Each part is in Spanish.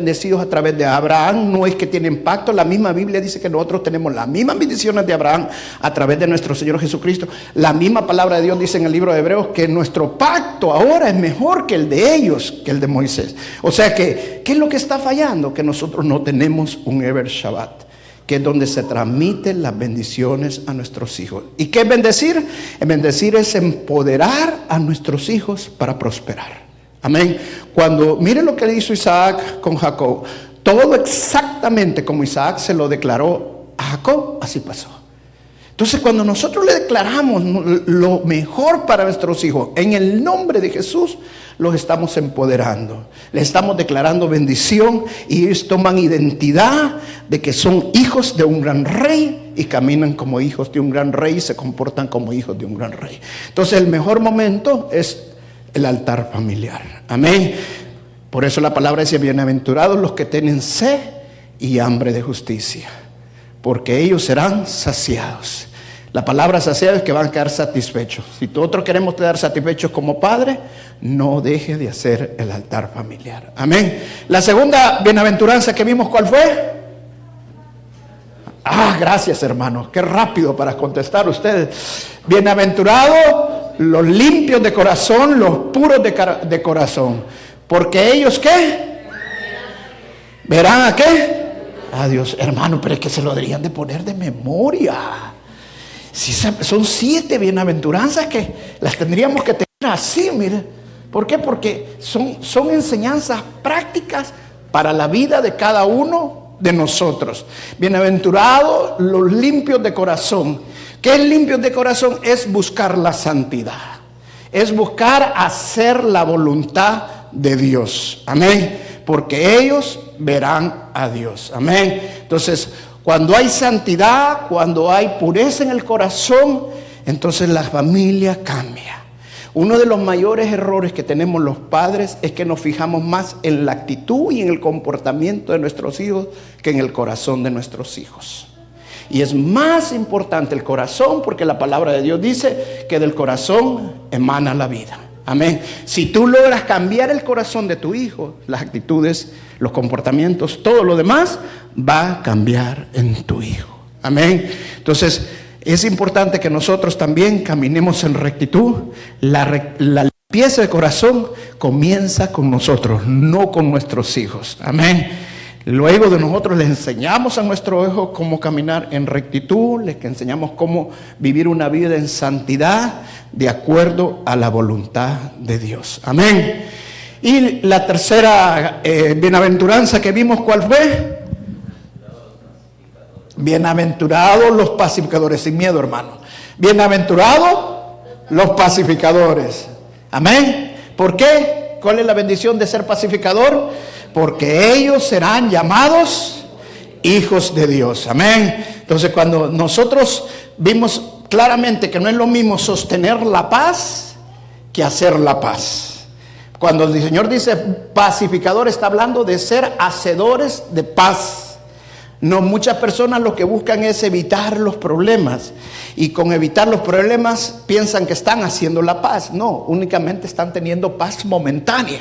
bendecidos a través de Abraham, no es que tienen pacto. La misma Biblia dice que nosotros tenemos las mismas bendiciones de Abraham a través de nuestro Señor Jesucristo. La misma palabra de Dios dice en el libro de Hebreos que nuestro pacto ahora es mejor que el de ellos, que el de Moisés. O sea que, ¿qué es lo que está fallando? Que nosotros no tenemos un Eber Shabbat, que es donde se transmiten las bendiciones a nuestros hijos. ¿Y qué es bendecir? Bendecir es empoderar a nuestros hijos para prosperar. Amén. Cuando, miren lo que hizo Isaac con Jacob. Todo exactamente como Isaac se lo declaró a Jacob, así pasó. Entonces, cuando nosotros le declaramos lo mejor para nuestros hijos, en el nombre de Jesús, los estamos empoderando. Le estamos declarando bendición y ellos toman identidad de que son hijos de un gran rey y caminan como hijos de un gran rey y se comportan como hijos de un gran rey. Entonces, el mejor momento es el altar familiar. Amén. Por eso la palabra dice: bienaventurados los que tienen sed y hambre de justicia, porque ellos serán saciados. La palabra saciado es que van a quedar satisfechos. Si nosotros queremos quedar satisfechos como padre, no deje de hacer el altar familiar. Amén. La segunda bienaventuranza que vimos, ¿cuál fue? Gracias, hermanos. Qué rápido para contestar ustedes. Bienaventurados los limpios de corazón, los puros de corazón, porque ellos, ¿qué? ¿Verán a qué? A Dios. Hermano, pero es que se lo deberían de poner de memoria. Si son 7 bienaventuranzas que las tendríamos que tener así, mire. ¿Por qué? Porque son enseñanzas prácticas para la vida de cada uno de nosotros. Bienaventurados los limpios de corazón. ¿Qué es limpios de corazón? Es buscar la santidad. Es buscar hacer la voluntad de Dios. Amén. Porque ellos verán a Dios. Amén. Entonces, cuando hay santidad, cuando hay pureza en el corazón, entonces la familia cambia. Uno de los mayores errores que tenemos los padres es que nos fijamos más en la actitud y en el comportamiento de nuestros hijos que en el corazón de nuestros hijos. Y es más importante el corazón, porque la palabra de Dios dice que del corazón emana la vida. Amén. Si tú logras cambiar el corazón de tu hijo, las actitudes, los comportamientos, todo lo demás va a cambiar en tu hijo. Amén. Entonces, es importante que nosotros también caminemos en rectitud. La limpieza de corazón comienza con nosotros, no con nuestros hijos. Amén. Luego de nosotros les enseñamos a nuestros hijos cómo caminar en rectitud, les enseñamos cómo vivir una vida en santidad de acuerdo a la voluntad de Dios. Amén. Y la tercera bienaventuranza que vimos, ¿cuál fue? Bienaventurados los pacificadores, sin miedo, hermano. Bienaventurados los pacificadores. Amén. ¿Por qué? ¿Cuál es la bendición de ser pacificador? Porque ellos serán llamados hijos de Dios. Amén. Entonces, cuando nosotros vimos claramente que no es lo mismo sostener la paz que hacer la paz. Cuando el Señor dice pacificador, está hablando de ser hacedores de paz. No, muchas personas lo que buscan es evitar los problemas, y con evitar los problemas piensan que están haciendo la paz. No, únicamente están teniendo paz momentánea.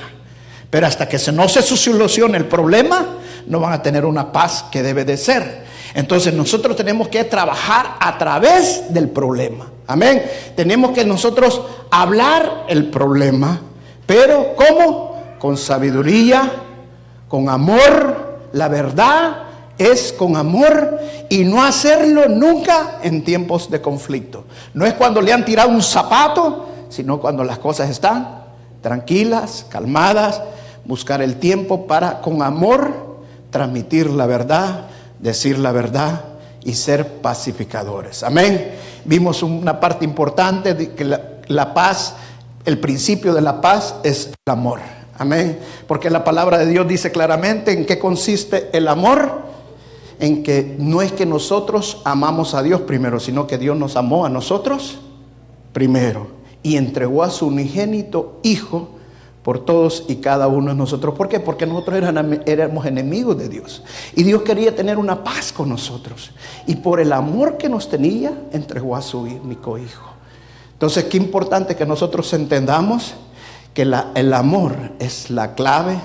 Pero hasta que no se solucione el problema, no van a tener una paz que debe de ser. Entonces nosotros tenemos que trabajar a través del problema. Amén. Tenemos que nosotros hablar el problema. Pero ¿cómo? Con sabiduría, con amor. La verdad es con amor, y no hacerlo nunca en tiempos de conflicto. No es cuando le han tirado un zapato, sino cuando las cosas están tranquilas, calmadas. Buscar el tiempo para, con amor, transmitir la verdad, decir la verdad y ser pacificadores. Amén. Vimos una parte importante de que la paz, el principio de la paz es el amor. Amén. Porque la palabra de Dios dice claramente en qué consiste el amor. En que no es que nosotros amamos a Dios primero, sino que Dios nos amó a nosotros primero y entregó a su unigénito Hijo por todos y cada uno de nosotros. ¿Por qué? Porque nosotros éramos enemigos de Dios, y Dios quería tener una paz con nosotros, y por el amor que nos tenía, entregó a su único Hijo. Entonces, qué importante que nosotros entendamos que el amor es la clave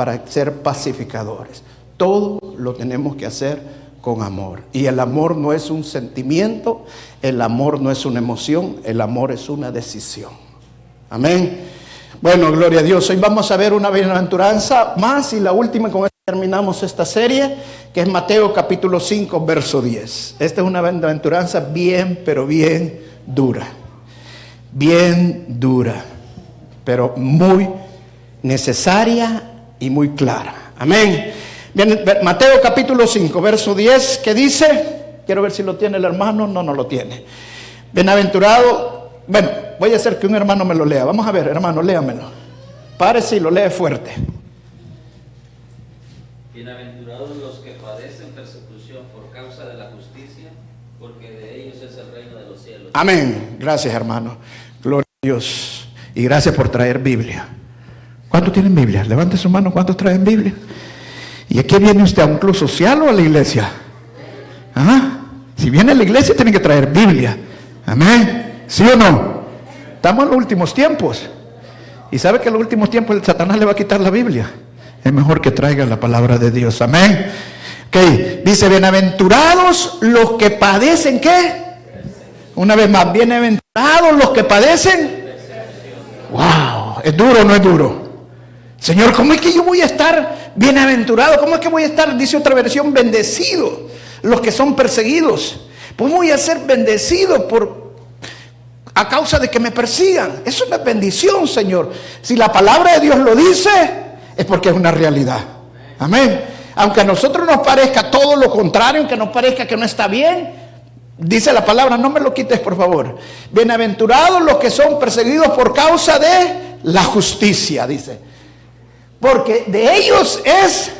para ser pacificadores. Todo lo tenemos que hacer con amor. Y el amor no es un sentimiento, el amor no es una emoción, el amor es una decisión. Amén. Bueno, gloria a Dios. Hoy vamos a ver una bienaventuranza más y la última, con esta terminamos esta serie, que es Mateo capítulo 5, verso 10. Esta es una bienaventuranza bien, pero bien dura. Bien dura, pero muy necesaria y muy clara. Amén. Bien, Mateo capítulo 5, verso 10, que dice, quiero ver si lo tiene el hermano, no lo tiene. Bienaventurado, bueno, voy a hacer que un hermano me lo lea. Vamos a ver, hermano, léamelo. Párese y lo lee fuerte. Bienaventurados los que padecen persecución por causa de la justicia, porque de ellos es el reino de los cielos. Amén. Gracias, hermano. Gloria a Dios. Y gracias por traer Biblia. ¿Cuántos tienen Biblia? Levante su mano. ¿Cuántos traen Biblia? ¿Y aquí viene usted a un club social o a la iglesia? ¿Ah? Si viene a la iglesia tiene que traer Biblia. Amén. ¿Sí o no? Estamos en los últimos tiempos. Y sabe que en los últimos tiempos el Satanás le va a quitar la Biblia. Es mejor que traiga la palabra de Dios. Amén. Ok. Dice, bienaventurados los que padecen, ¿qué? Una vez más, bienaventurados los que padecen. Wow. ¿Es duro o no es duro? Señor, ¿cómo es que yo voy a estar bienaventurado? ¿Cómo es que voy a estar, dice otra versión, bendecido? Los que son perseguidos. Pues voy a ser bendecido a causa de que me persigan. Eso es una bendición, Señor. Si la palabra de Dios lo dice, es porque es una realidad. Amén. Aunque a nosotros nos parezca todo lo contrario, aunque nos parezca que no está bien, dice la palabra, no me lo quites por favor. Bienaventurados los que son perseguidos por causa de la justicia, dice. Porque de ellos es.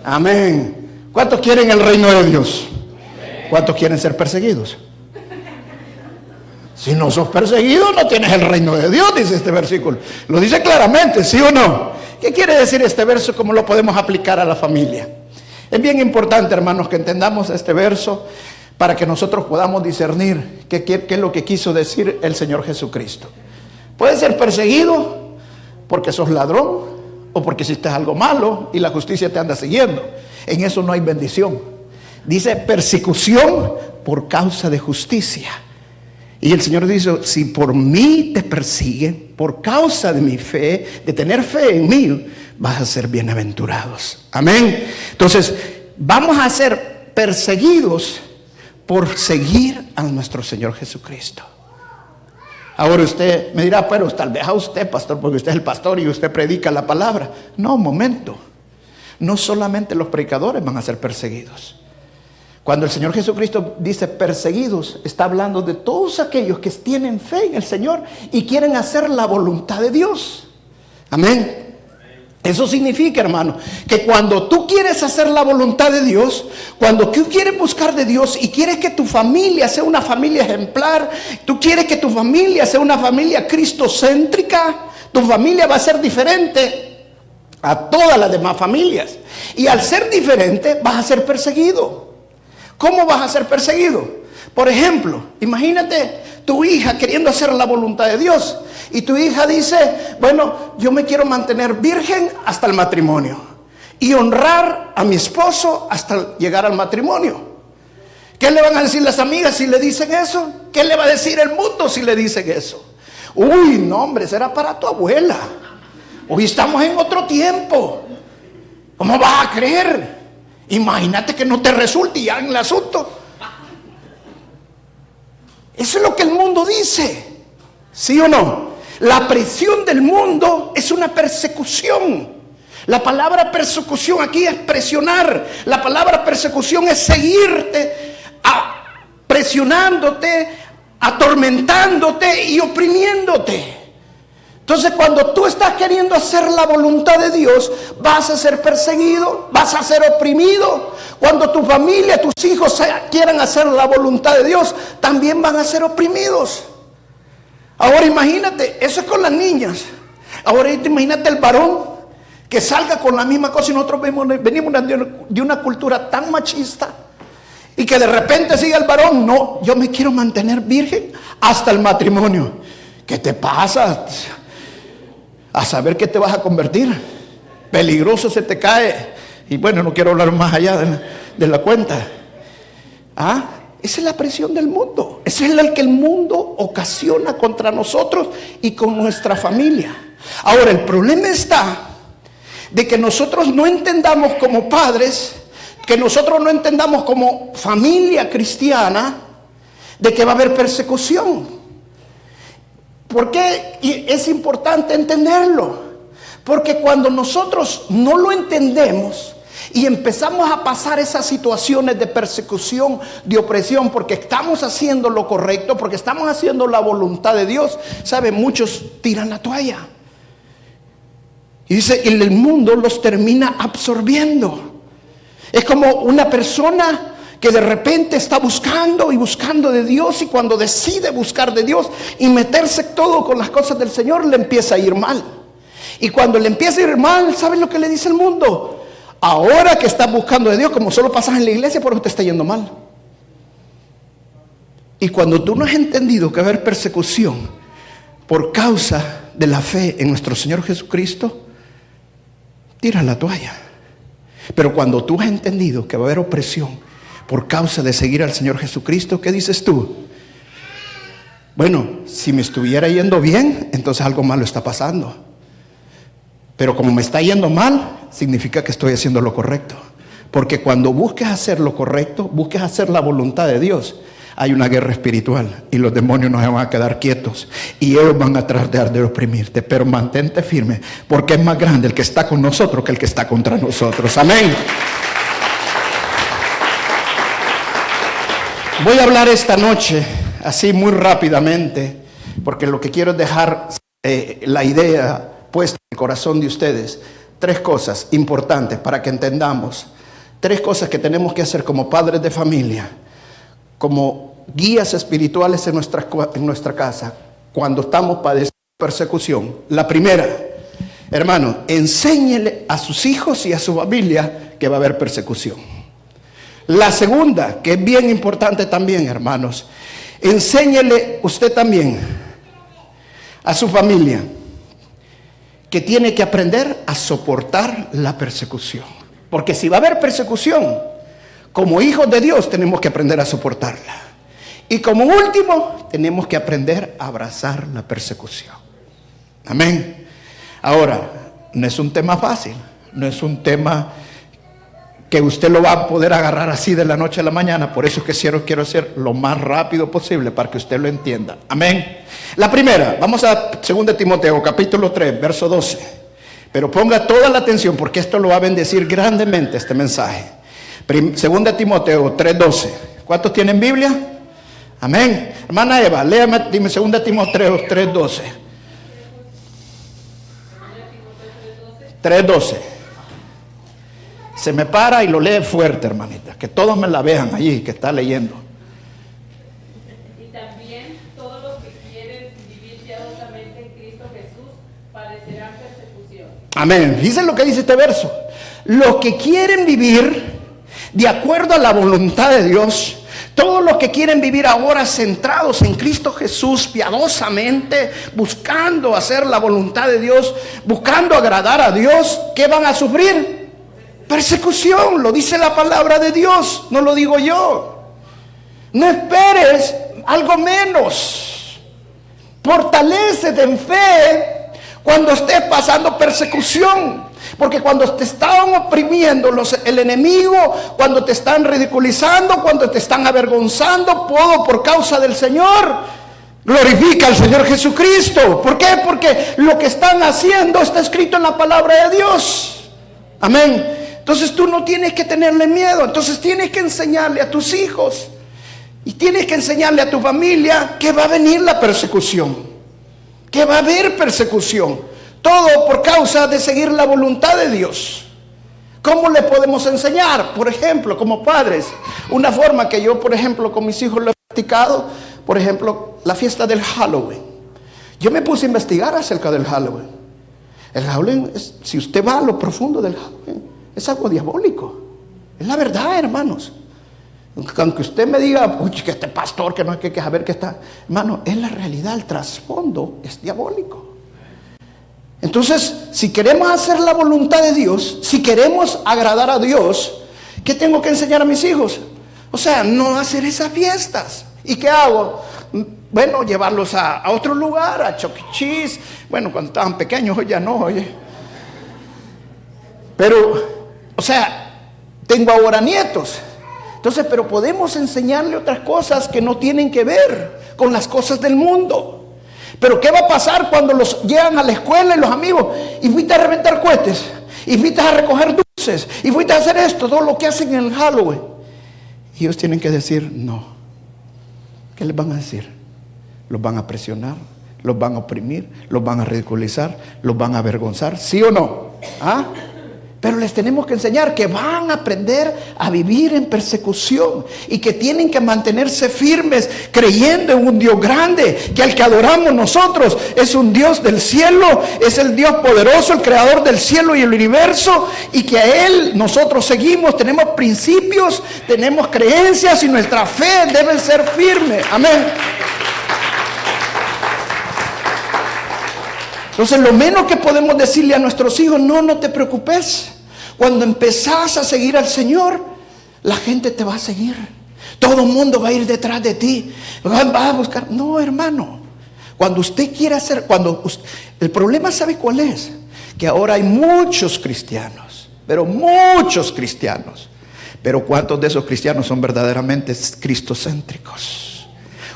Amén. ¿Cuántos quieren el reino de Dios? ¿Cuántos quieren ser perseguidos? Si no sos perseguido, no tienes el reino de Dios, dice este versículo. Lo dice claramente, ¿sí o no? ¿Qué quiere decir este verso? ¿Cómo lo podemos aplicar a la familia? Es bien importante, hermanos, que entendamos este verso para que nosotros podamos discernir qué es lo que quiso decir el Señor Jesucristo. Puedes ser perseguido porque sos ladrón o porque hiciste algo malo y la justicia te anda siguiendo. En eso no hay bendición. Dice persecución por causa de justicia. Y el Señor dice, si por mí te persiguen, por causa de mi fe, de tener fe en mí, vas a ser bienaventurados. Amén. Entonces, vamos a ser perseguidos por seguir a nuestro Señor Jesucristo. Ahora usted me dirá, pero tal vez a usted, pastor, porque usted es el pastor y usted predica la palabra. No, un momento. No solamente los predicadores van a ser perseguidos. Cuando el Señor Jesucristo dice perseguidos, está hablando de todos aquellos que tienen fe en el Señor y quieren hacer la voluntad de Dios. Amén. Eso significa, hermano, que cuando tú quieres hacer la voluntad de Dios, cuando tú quieres buscar de Dios y quieres que tu familia sea una familia ejemplar, tú quieres que tu familia sea una familia cristocéntrica, tu familia va a ser diferente a todas las demás familias. Y al ser diferente, vas a ser perseguido. ¿Cómo vas a ser perseguido? Por ejemplo, imagínate tu hija queriendo hacer la voluntad de Dios. Y tu hija dice, bueno, yo me quiero mantener virgen hasta el matrimonio. Y honrar a mi esposo hasta llegar al matrimonio. ¿Qué le van a decir las amigas si le dicen eso? ¿Qué le va a decir el mundo si le dicen eso? Uy, no hombre, será para tu abuela. Hoy estamos en otro tiempo. ¿Cómo vas a creer? Imagínate que no te resulte ya en el asunto. Eso es lo que el mundo dice. ¿Sí o no? La presión del mundo es una persecución. La palabra persecución aquí es presionar. La palabra persecución es seguirte, presionándote, atormentándote y oprimiéndote. Entonces, cuando tú estás queriendo hacer la voluntad de Dios, vas a ser perseguido, vas a ser oprimido. Cuando tu familia, tus hijos quieran hacer la voluntad de Dios, también van a ser oprimidos. Ahora imagínate, eso es con las niñas. Ahora imagínate el varón que salga con la misma cosa y nosotros venimos de una cultura tan machista y que de repente siga el varón, no, yo me quiero mantener virgen hasta el matrimonio. ¿Qué te pasa? A saber qué te vas a convertir. Peligroso se te cae. Y bueno, no quiero hablar más allá de la cuenta. Esa es la presión del mundo. Esa es la que el mundo ocasiona contra nosotros y con nuestra familia. Ahora, el problema está de que nosotros no entendamos como padres, que nosotros no entendamos como familia cristiana, de que va a haber persecución. ¿Por qué es importante entenderlo? Porque cuando nosotros no lo entendemos y empezamos a pasar esas situaciones de persecución, de opresión, porque estamos haciendo lo correcto, porque estamos haciendo la voluntad de Dios, ¿sabe? Muchos tiran la toalla. Y dice, el mundo los termina absorbiendo. Es como una persona que de repente está buscando y buscando de Dios, y cuando decide buscar de Dios y meterse todo con las cosas del Señor, le empieza a ir mal. Y cuando le empieza a ir mal, ¿saben lo que le dice el mundo? Ahora que estás buscando de Dios, como solo pasas en la iglesia, por eso te está yendo mal. Y cuando tú no has entendido que va a haber persecución por causa de la fe en nuestro Señor Jesucristo, tira la toalla. Pero cuando tú has entendido que va a haber opresión por causa de seguir al Señor Jesucristo, ¿qué dices tú? Bueno, si me estuviera yendo bien, entonces algo malo está pasando. Pero como me está yendo mal, significa que estoy haciendo lo correcto. Porque cuando busques hacer lo correcto, busques hacer la voluntad de Dios, hay una guerra espiritual y los demonios no se van a quedar quietos y ellos van a tratar de oprimirte. Pero mantente firme, porque es más grande el que está con nosotros que el que está contra nosotros. Amén. Voy a hablar esta noche así muy rápidamente, porque lo que quiero es dejar la idea puesta en el corazón de ustedes. 3 cosas importantes para que entendamos. 3 cosas que tenemos que hacer como padres de familia, como guías espirituales en nuestra casa, cuando estamos padeciendo persecución. La primera, hermano, enséñele a sus hijos y a su familia que va a haber persecución. La segunda, que es bien importante también, hermanos, enséñele usted también a su familia que tiene que aprender a soportar la persecución. Porque si va a haber persecución, como hijos de Dios tenemos que aprender a soportarla. Y como último, tenemos que aprender a abrazar la persecución. Amén. Ahora, no es un tema fácil, no es un tema que usted lo va a poder agarrar así de la noche a la mañana. Por eso es que quiero hacer lo más rápido posible para que usted lo entienda. Amén. La primera, vamos a 2 Timoteo capítulo 3, verso 12. Pero ponga toda la atención, porque esto lo va a bendecir grandemente este mensaje. 2 Timoteo 3:12. ¿Cuántos tienen Biblia? Amén. Hermana Eva, léame, dime 2 Timoteo 3:12. 3:12. Se me para y lo lee fuerte, hermanita, que todos me la vean allí, que está leyendo. Y también todos los que quieren vivir piadosamente en Cristo Jesús padecerán persecución. Amén. Fíjense lo que dice este verso. Los que quieren vivir de acuerdo a la voluntad de Dios, todos los que quieren vivir ahora centrados en Cristo Jesús, piadosamente, buscando hacer la voluntad de Dios, buscando agradar a Dios, ¿qué van a sufrir? Persecución. Lo dice la palabra de Dios, no lo digo yo. No esperes algo menos. Fortalécete en fe cuando estés pasando persecución. Porque cuando te están oprimiendo el enemigo, cuando te están ridiculizando, cuando te están avergonzando, todo por causa del Señor, glorifica al Señor Jesucristo. ¿Por qué? Porque lo que están haciendo está escrito en la palabra de Dios. Amén. Entonces tú no tienes que tenerle miedo. Entonces tienes que enseñarle a tus hijos y tienes que enseñarle a tu familia que va a venir la persecución, que va a haber persecución. Todo por causa de seguir la voluntad de Dios. ¿Cómo le podemos enseñar? Por ejemplo, como padres, una forma que yo, por ejemplo, con mis hijos lo he practicado, por ejemplo, la fiesta del Halloween. Yo me puse a investigar acerca del Halloween. El Halloween, si usted va a lo profundo del Halloween, es algo diabólico. Es la verdad, hermanos. Aunque usted me diga, uy, que este pastor, que no hay que saber que está. Hermano, es la realidad, el trasfondo es diabólico. Entonces, si queremos hacer la voluntad de Dios, si queremos agradar a Dios, ¿qué tengo que enseñar a mis hijos? O sea, no hacer esas fiestas. ¿Y qué hago? Bueno, llevarlos a otro lugar, a Chuck E. Cheese. Bueno, cuando estaban pequeños, hoy ya no, oye. Pero, o sea, tengo ahora nietos. Entonces, pero podemos enseñarle otras cosas que no tienen que ver con las cosas del mundo. Pero ¿qué va a pasar cuando los llevan a la escuela y los amigos? Y fuiste a reventar cohetes, y fuiste a recoger dulces, y fuiste a hacer esto, todo lo que hacen en el Halloween. Y ellos tienen que decir, no. ¿Qué les van a decir? Los van a presionar, los van a oprimir, los van a ridiculizar, los van a avergonzar, ¿sí o no? ¿Ah? Pero les tenemos que enseñar que van a aprender a vivir en persecución y que tienen que mantenerse firmes creyendo en un Dios grande, que al que adoramos nosotros es un Dios del cielo, es el Dios poderoso, el creador del cielo y el universo, y que a Él nosotros seguimos, tenemos principios, tenemos creencias y nuestra fe debe ser firme. Amén. Entonces, lo menos que podemos decirle a nuestros hijos, no te preocupes. Cuando empezás a seguir al Señor, la gente te va a seguir. Todo el mundo va a ir detrás de ti. Va a buscar. No, hermano. Cuando usted quiere hacer, el problema, ¿sabe cuál es? Que ahora hay muchos cristianos, pero muchos cristianos. Pero ¿cuántos de esos cristianos son verdaderamente cristocéntricos?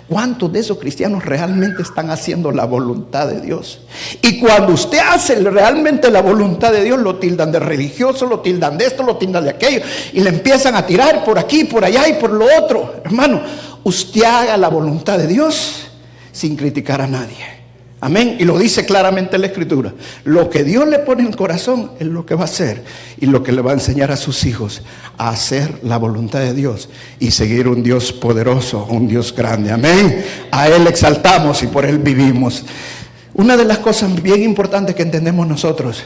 ¿Cuántos de esos cristianos realmente están haciendo la voluntad de Dios? Y cuando usted hace realmente la voluntad de Dios, lo tildan de religioso, lo tildan de esto, lo tildan de aquello, y le empiezan a tirar por aquí, por allá y por lo otro. Hermano, usted haga la voluntad de Dios sin criticar a nadie. Amén. Y lo dice claramente la Escritura. Lo que Dios le pone en el corazón es lo que va a hacer, y lo que le va a enseñar a sus hijos a hacer la voluntad de Dios y seguir un Dios poderoso, un Dios grande. Amén. A Él exaltamos y por Él vivimos. Una de las cosas bien importantes que entendemos nosotros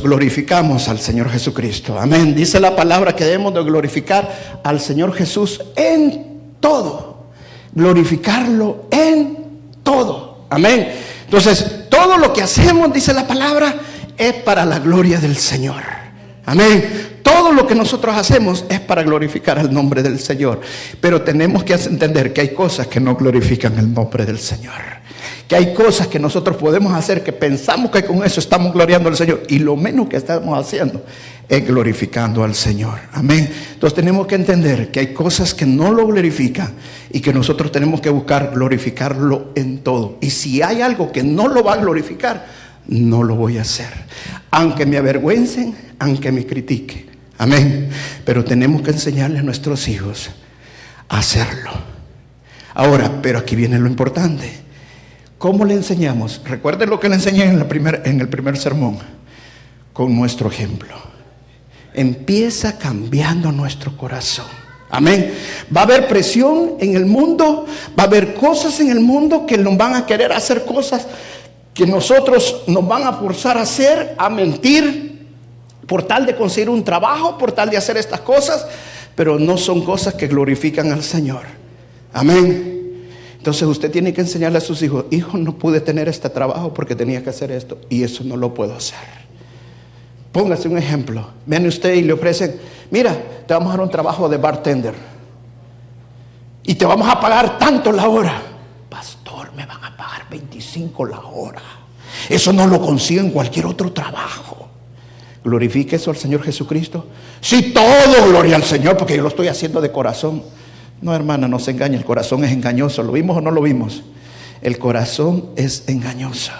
glorificamos al Señor Jesucristo. Amén. Dice la palabra que debemos de glorificar al Señor Jesús en todo. Glorificarlo en todo. Amén. Entonces, todo lo que hacemos, dice la palabra, es para la gloria del Señor. Amén. Todo lo que nosotros hacemos es para glorificar el nombre del Señor. Pero tenemos que entender que hay cosas que no glorifican el nombre del Señor. Que hay cosas que nosotros podemos hacer que pensamos que con eso estamos gloriando al Señor, y lo menos que estamos haciendo es glorificando al Señor. Amén. Entonces tenemos que entender que hay cosas que no lo glorifican y que nosotros tenemos que buscar glorificarlo en todo. Y si hay algo que no lo va a glorificar, no lo voy a hacer, aunque me avergüencen, aunque me critiquen. Amén. Pero tenemos que enseñarle a nuestros hijos a hacerlo. Ahora, pero aquí viene lo importante. ¿Cómo le enseñamos? Recuerden lo que le enseñé en el primer sermón. Con nuestro ejemplo. Empieza cambiando nuestro corazón. Amén. Va a haber presión en el mundo. Va a haber cosas en el mundo que nos van a querer hacer cosas que nosotros nos van a forzar a hacer, a mentir, por tal de conseguir un trabajo, por tal de hacer estas cosas. Pero no son cosas que glorifican al Señor. Amén. Entonces usted tiene que enseñarle a sus hijos: hijo, no pude tener este trabajo porque tenía que hacer esto, y eso no lo puedo hacer. Póngase un ejemplo. Viene usted y le ofrecen: mira, te vamos a dar un trabajo de bartender y te vamos a pagar tanto la hora. Pastor, me van a pagar 25 la hora. Eso no lo consigo en cualquier otro trabajo. ¿Glorifica eso al Señor Jesucristo? Sí, todo gloria al Señor, porque yo lo estoy haciendo de corazón. No, hermana, no se engañe, el corazón es engañoso. ¿Lo vimos o no lo vimos? El corazón es engañoso.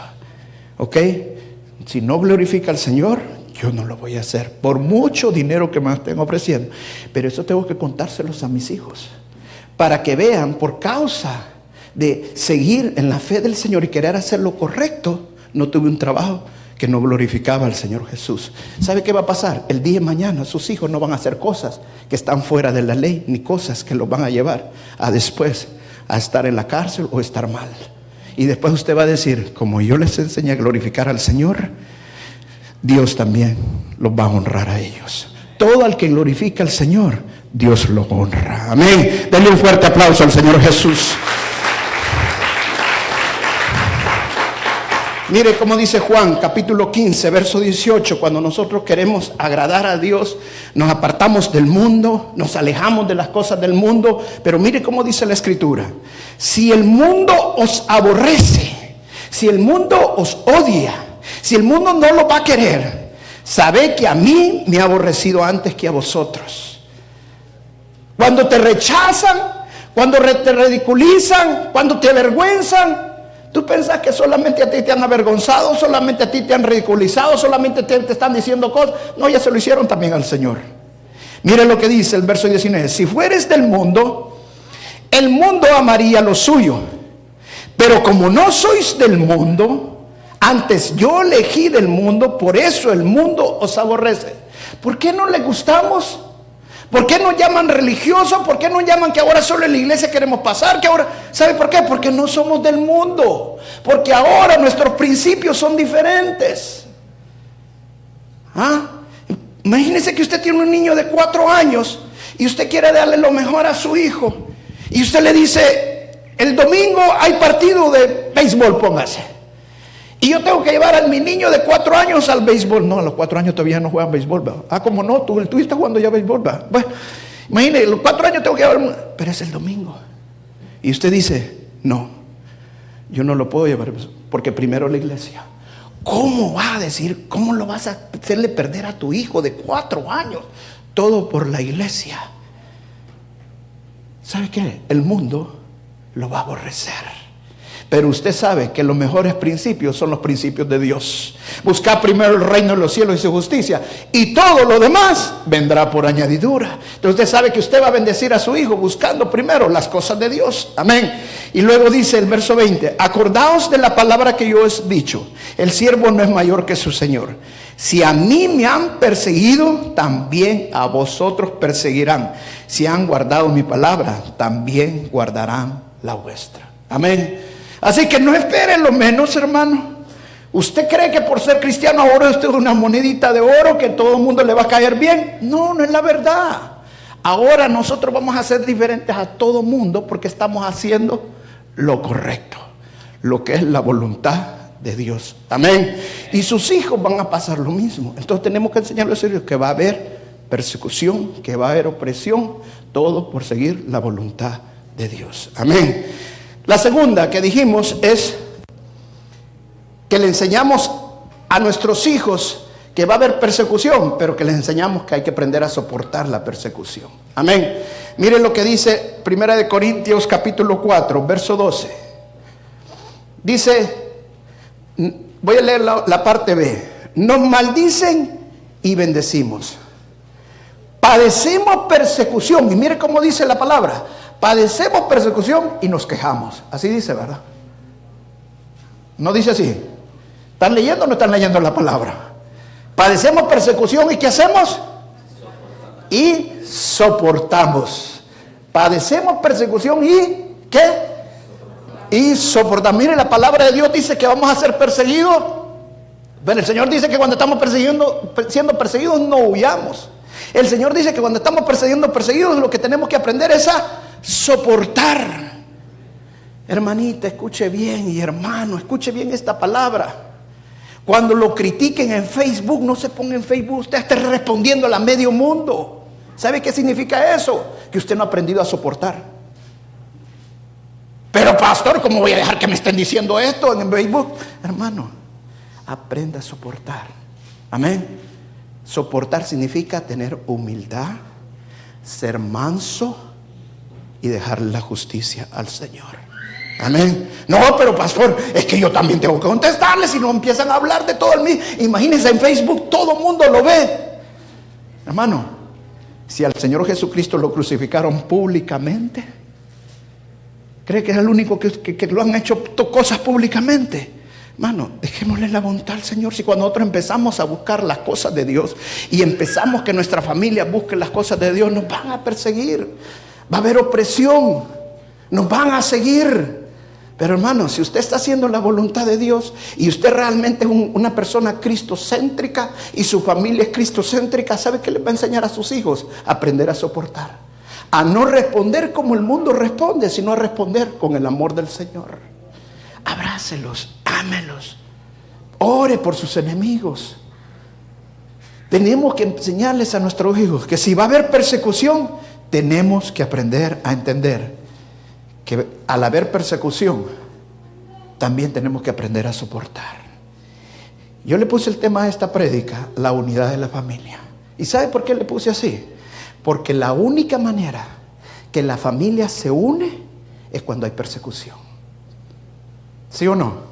¿Ok? Si no glorifica al Señor, yo no lo voy a hacer, por mucho dinero que me estén ofreciendo. Pero eso tengo que contárselos a mis hijos, para que vean, por causa de seguir en la fe del Señor y querer hacer lo correcto, no tuve un trabajo que no glorificaba al Señor Jesús. ¿Sabe qué va a pasar? El día de mañana sus hijos no van a hacer cosas que están fuera de la ley, ni cosas que los van a llevar a después a estar en la cárcel o estar mal. Y después usted va a decir: como yo les enseñé a glorificar al Señor, Dios también los va a honrar a ellos. Todo al que glorifica al Señor, Dios lo honra. Amén. Denle un fuerte aplauso al Señor Jesús. Mire cómo dice Juan, capítulo 15, verso 18. Cuando nosotros queremos agradar a Dios, nos apartamos del mundo, nos alejamos de las cosas del mundo. Pero mire cómo dice la Escritura: si el mundo os aborrece, si el mundo os odia, si el mundo no lo va a querer, sabed que a mí me ha aborrecido antes que a vosotros. Cuando te rechazan, cuando te ridiculizan, cuando te avergüenzan, ¿tú pensás que solamente a ti te han avergonzado, solamente a ti te han ridiculizado, solamente te están diciendo cosas? No, ya se lo hicieron también al Señor. Mire lo que dice el verso 19: si fueres del mundo, el mundo amaría lo suyo. Pero como no sois del mundo, antes yo elegí del mundo, por eso el mundo os aborrece. ¿Por qué no le gustamos? ¿Por qué nos llaman religiosos? ¿Por qué nos llaman que ahora solo en la iglesia queremos pasar? Que ahora, ¿sabe por qué? Porque no somos del mundo. Porque ahora nuestros principios son diferentes. Imagínese que usted tiene un niño de 4 años y usted quiere darle lo mejor a su hijo. Y usted le dice: el domingo hay partido de béisbol, póngase. Y yo tengo que llevar a mi niño de 4 años al béisbol. No, a los 4 años todavía no juegan béisbol, ¿va? ¿Cómo no? Tú estás jugando ya béisbol, ¿va? Bueno, imagínate, a los 4 años tengo que llevar, pero es el domingo. Y usted dice: no, yo no lo puedo llevar, porque primero la iglesia. ¿Cómo va a decir? ¿Cómo lo vas a hacerle perder a tu hijo de 4 años? Todo por la iglesia. ¿Sabe qué? El mundo lo va a aborrecer. Pero usted sabe que los mejores principios son los principios de Dios. Buscad primero el reino de los cielos y su justicia, y todo lo demás vendrá por añadidura. Entonces usted sabe que usted va a bendecir a su hijo buscando primero las cosas de Dios. Amén. Y luego dice el verso 20: acordaos de la palabra que yo os he dicho, el siervo no es mayor que su señor. Si a mí me han perseguido, también a vosotros perseguirán. Si han guardado mi palabra, también guardarán la vuestra. Amén. Así que no espere lo menos, hermano. ¿Usted cree que por ser cristiano ahora usted es una monedita de oro que todo el mundo le va a caer bien? No, no es la verdad. Ahora nosotros vamos a ser diferentes a todo mundo porque estamos haciendo lo correcto, lo que es la voluntad de Dios. Amén. Y sus hijos van a pasar lo mismo. Entonces tenemos que enseñarles a ellos que va a haber persecución, que va a haber opresión, todo por seguir la voluntad de Dios. Amén. La segunda que dijimos es que le enseñamos a nuestros hijos que va a haber persecución, pero que les enseñamos que hay que aprender a soportar la persecución. Amén. Miren lo que dice 1 Corintios capítulo 4, verso 12. Dice, voy a leer la parte B: nos maldicen y bendecimos. Padecemos persecución. Y mire cómo dice la palabra: padecemos persecución y nos quejamos. Así dice, ¿verdad? No dice así. ¿Están leyendo o no están leyendo la palabra? Padecemos persecución y ¿qué hacemos? Y soportamos. Padecemos persecución y ¿qué? Y soportamos. Mire, la palabra de Dios dice que vamos a ser perseguidos. Bueno, el Señor dice que cuando estamos siendo perseguidos no huyamos. El Señor dice que cuando estamos perseguidos, lo que tenemos que aprender es a soportar. Hermanita, escuche bien, y hermano, escuche bien esta palabra. Cuando lo critiquen en Facebook, no se ponga en Facebook usted esté respondiendo a medio mundo. ¿Sabe qué significa eso? Que usted no ha aprendido a soportar. Pero pastor, ¿cómo voy a dejar que me estén diciendo esto en Facebook? Hermano, aprenda a soportar. Amén. Soportar significa tener humildad, ser manso y dejarle la justicia al Señor. Amén. No, pero pastor, es que yo también tengo que contestarle. Si no empiezan a hablar de todo el mundo. Imagínense, en Facebook todo el mundo lo ve. Hermano, si al Señor Jesucristo lo crucificaron públicamente, ¿cree que es el único que lo han hecho cosas públicamente? Hermano, dejémosle la voluntad al Señor. Si cuando nosotros empezamos a buscar las cosas de Dios y empezamos que nuestra familia busque las cosas de Dios, nos van a perseguir, va a haber opresión, nos van a seguir. Pero hermano, si usted está haciendo la voluntad de Dios y usted realmente es una persona cristocéntrica y su familia es cristocéntrica, ¿sabe qué le va a enseñar a sus hijos? A aprender a soportar, a no responder como el mundo responde, sino a responder con el amor del Señor. Abrácelos, ámelos. Ore por sus enemigos. Tenemos que enseñarles a nuestros hijos que si va a haber persecución, tenemos que aprender a entender que al haber persecución, también tenemos que aprender a soportar. Yo le puse el tema a esta prédica, la unidad de la familia. ¿Y sabe por qué le puse así? Porque la única manera que la familia se une es cuando hay persecución. ¿Sí o no?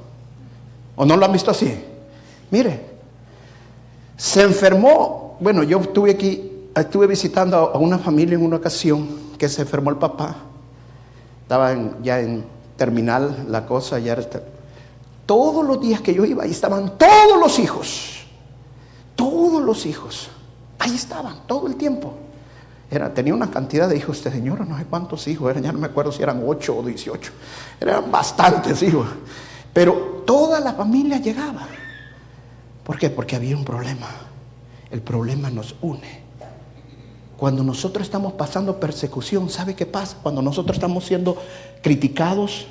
¿O no lo han visto así? Mire, se enfermó. Bueno, yo estuve visitando a una familia en una ocasión que se enfermó el papá. Estaba ya en terminal la cosa. Todos los días que yo iba, ahí estaban todos los hijos. Todos los hijos. Ahí estaban, todo el tiempo. Tenía una cantidad de hijos este señor, no sé cuántos hijos eran, ya no me acuerdo si eran 8 o 18. Eran bastantes hijos. Pero toda la familia llegaba. ¿Por qué? Porque había un problema. El problema nos une. Cuando nosotros estamos pasando persecución, ¿sabe qué pasa? Cuando nosotros estamos siendo criticados,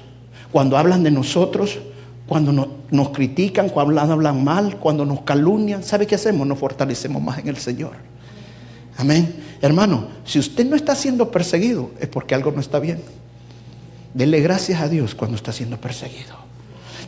cuando hablan de nosotros, cuando nos critican, cuando hablan mal, cuando nos calumnian, ¿sabe qué hacemos? Nos fortalecemos más en el Señor. Amén. Hermano, si usted no está siendo perseguido, es porque algo no está bien. Dele gracias a Dios cuando está siendo perseguido.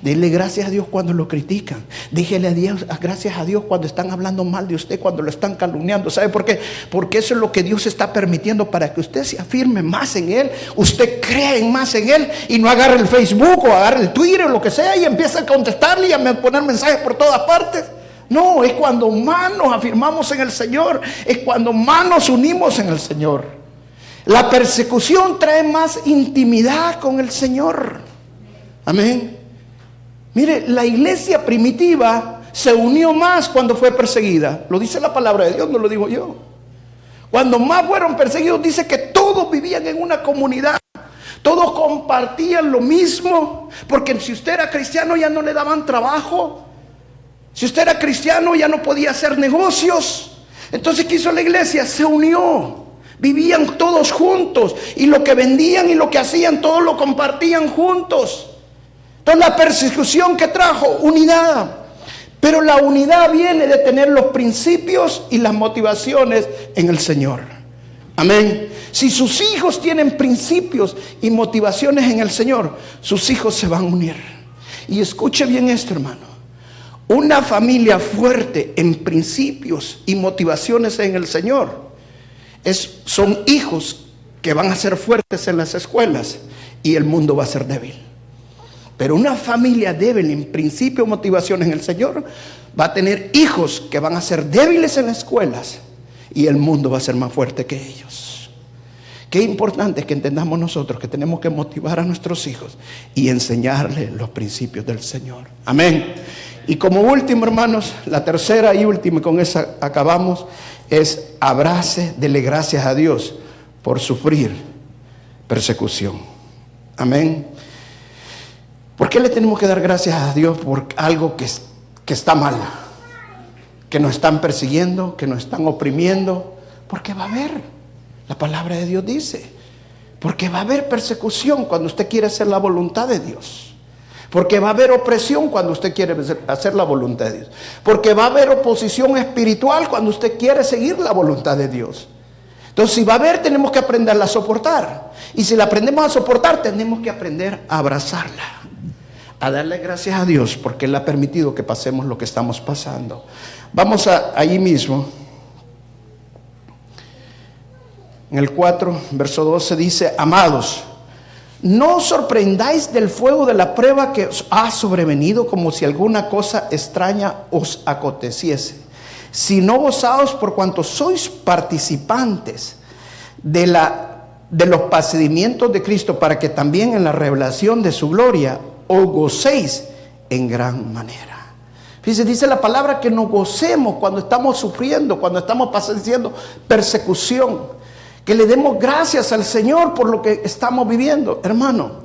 Dele gracias a Dios cuando lo critican. Dígale gracias a Dios cuando están hablando mal de usted, cuando lo están calumniando. ¿Sabe por qué? Porque eso es lo que Dios está permitiendo para que usted se afirme más en Él. Usted cree más en Él y no agarre el Facebook o agarre el Twitter o lo que sea y empiece a contestarle y a poner mensajes por todas partes. No, es cuando más nos afirmamos en el Señor, es cuando más nos unimos en el Señor. La persecución trae más intimidad con el Señor. Amén. Mire, la iglesia primitiva se unió más cuando fue perseguida. Lo dice la palabra de Dios, no lo digo yo. Cuando más fueron perseguidos, dice que todos vivían en una comunidad. Todos compartían lo mismo. Porque si usted era cristiano ya no le daban trabajo. Si usted era cristiano ya no podía hacer negocios. Entonces, ¿qué hizo la iglesia? Se unió. Vivían todos juntos. Y lo que vendían y lo que hacían, todos lo compartían juntos. Entonces, la persecución que trajo, unidad. Pero la unidad viene de tener los principios y las motivaciones en el Señor. Amén. Si sus hijos tienen principios y motivaciones en el Señor, sus hijos se van a unir. Y escuche bien esto, hermano. Una familia fuerte en principios y motivaciones en el Señor son hijos que van a ser fuertes en las escuelas y el mundo va a ser débil. Pero una familia débil en principios y motivaciones en el Señor va a tener hijos que van a ser débiles en las escuelas y el mundo va a ser más fuerte que ellos. Qué importante es que entendamos nosotros que tenemos que motivar a nuestros hijos y enseñarles los principios del Señor. Amén. Y como último, hermanos, la tercera y última, y con esa acabamos, es abrace, dele gracias a Dios por sufrir persecución. Amén. ¿Por qué le tenemos que dar gracias a Dios por algo que está mal? Que nos están persiguiendo, que nos están oprimiendo. Porque va a haber, la palabra de Dios dice, porque va a haber persecución cuando usted quiere hacer la voluntad de Dios. Porque va a haber opresión cuando usted quiere hacer la voluntad de Dios. Porque va a haber oposición espiritual cuando usted quiere seguir la voluntad de Dios. Entonces, si va a haber, tenemos que aprenderla a soportar. Y si la aprendemos a soportar, tenemos que aprender a abrazarla. A darle gracias a Dios porque Él ha permitido que pasemos lo que estamos pasando. Vamos allí mismo. En el 4, verso 12 dice: amados, no os sorprendáis del fuego de la prueba que os ha sobrevenido, como si alguna cosa extraña os aconteciese, sino gozaos por cuanto sois participantes de los padecimientos de Cristo, para que también en la revelación de su gloria os gocéis en gran manera. Fíjense, dice la palabra que nos gocemos cuando estamos sufriendo, cuando estamos padeciendo persecución. Que le demos gracias al Señor por lo que estamos viviendo. Hermano,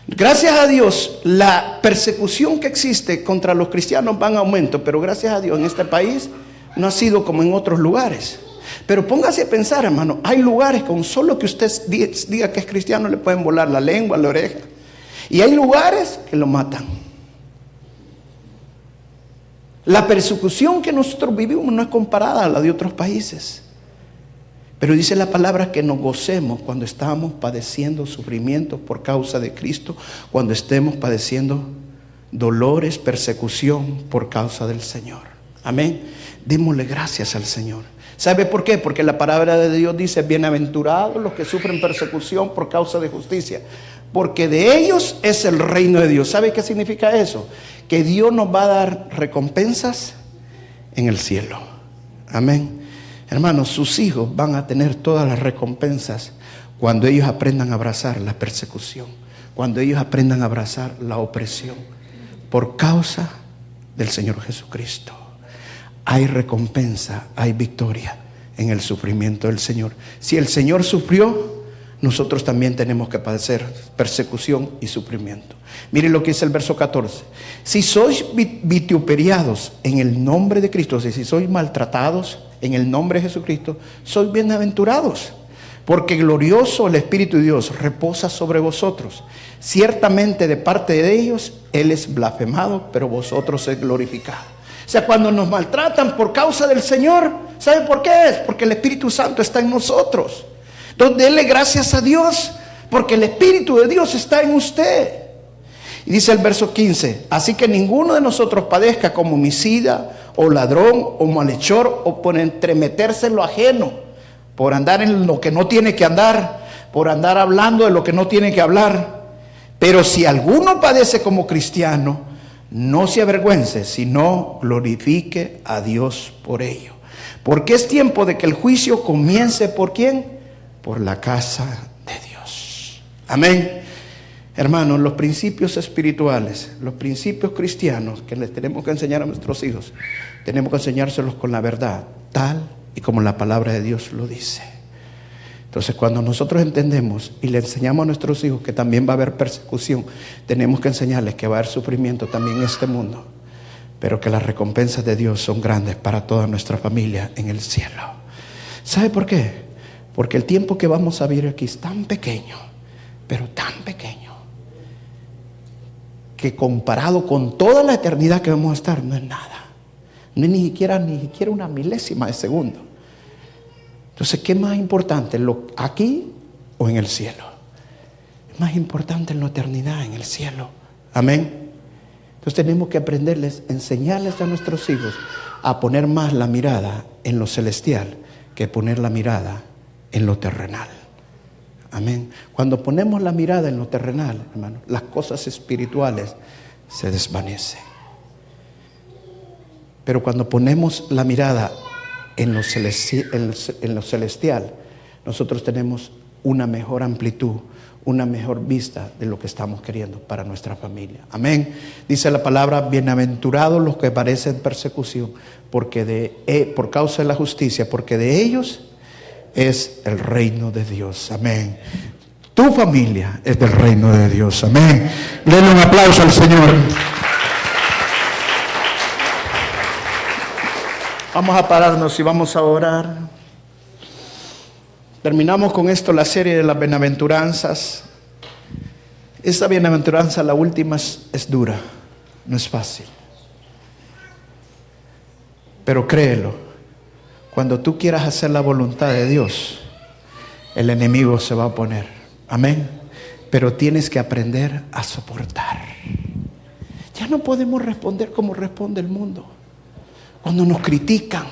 gracias a Dios, la persecución que existe contra los cristianos va en aumento. Pero gracias a Dios, en este país no ha sido como en otros lugares. Pero póngase a pensar, hermano, hay lugares con solo que usted diga que es cristiano le pueden volar la lengua, la oreja. Y hay lugares que lo matan. La persecución que nosotros vivimos no es comparada a la de otros países. Pero dice la palabra que nos gocemos cuando estamos padeciendo sufrimientos por causa de Cristo, cuando estemos padeciendo dolores, persecución por causa del Señor. Amén. Démosle gracias al Señor. ¿Sabe por qué? Porque la palabra de Dios dice: bienaventurados los que sufren persecución por causa de justicia, porque de ellos es el reino de Dios. ¿Sabe qué significa eso? Que Dios nos va a dar recompensas en el cielo. Amén. Hermanos, sus hijos van a tener todas las recompensas cuando ellos aprendan a abrazar la persecución, cuando ellos aprendan a abrazar la opresión por causa del Señor Jesucristo. Hay recompensa, hay victoria en el sufrimiento del Señor. Si el Señor sufrió, nosotros también tenemos que padecer persecución y sufrimiento. Miren lo que dice el verso 14. Si sois vituperiados en el nombre de Cristo, o sea, si sois maltratados en el nombre de Jesucristo, sois bienaventurados, porque glorioso el Espíritu de Dios reposa sobre vosotros. Ciertamente de parte de ellos Él es blasfemado, pero vosotros es glorificado. O sea, cuando nos maltratan por causa del Señor, ¿sabe por qué es? Porque el Espíritu Santo está en nosotros. Entonces, denle gracias a Dios, porque el Espíritu de Dios está en usted. Y dice el verso 15: así que ninguno de nosotros padezca como homicida, o ladrón, o malhechor, o por entremeterse en lo ajeno, por andar en lo que no tiene que andar, por andar hablando de lo que no tiene que hablar. Pero si alguno padece como cristiano, no se avergüence, sino glorifique a Dios por ello. Porque es tiempo de que el juicio comience, ¿por quién? Por la casa de Dios. Amén. Hermanos, los principios espirituales, los principios cristianos que les tenemos que enseñar a nuestros hijos, tenemos que enseñárselos con la verdad, tal y como la palabra de Dios lo dice. Entonces, cuando nosotros entendemos y le enseñamos a nuestros hijos que también va a haber persecución, tenemos que enseñarles que va a haber sufrimiento también en este mundo, pero que las recompensas de Dios son grandes para toda nuestra familia en el cielo. ¿Sabe por qué? Porque el tiempo que vamos a vivir aquí es tan pequeño, pero tan pequeño, que comparado con toda la eternidad que vamos a estar, no es nada. No es ni siquiera una milésima de segundo. Entonces, ¿qué es más importante? ¿Aquí o en el cielo? Es más importante en la eternidad, en el cielo. Amén. Entonces tenemos que aprenderles, enseñarles a nuestros hijos a poner más la mirada en lo celestial que poner la mirada en lo terrenal. Amén. Cuando ponemos la mirada en lo terrenal, hermano, las cosas espirituales se desvanecen. Pero cuando ponemos la mirada en lo celestial, nosotros tenemos una mejor amplitud, una mejor vista de lo que estamos queriendo para nuestra familia. Amén. Dice la palabra: bienaventurados los que padecen persecución, porque por causa de la justicia, porque de ellos es el reino de Dios. Amén. Tu familia es del reino de Dios. Amén. Denle un aplauso al Señor. Vamos a pararnos y vamos a orar. Terminamos con esto la serie de las bienaventuranzas. Esta bienaventuranza, la última, es dura, no es fácil. Pero créelo, cuando tú quieras hacer la voluntad de Dios, el enemigo se va a oponer. Amén. Pero tienes que aprender a soportar. Ya no podemos responder como responde el mundo. Cuando nos critican,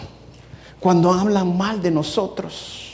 cuando hablan mal de nosotros,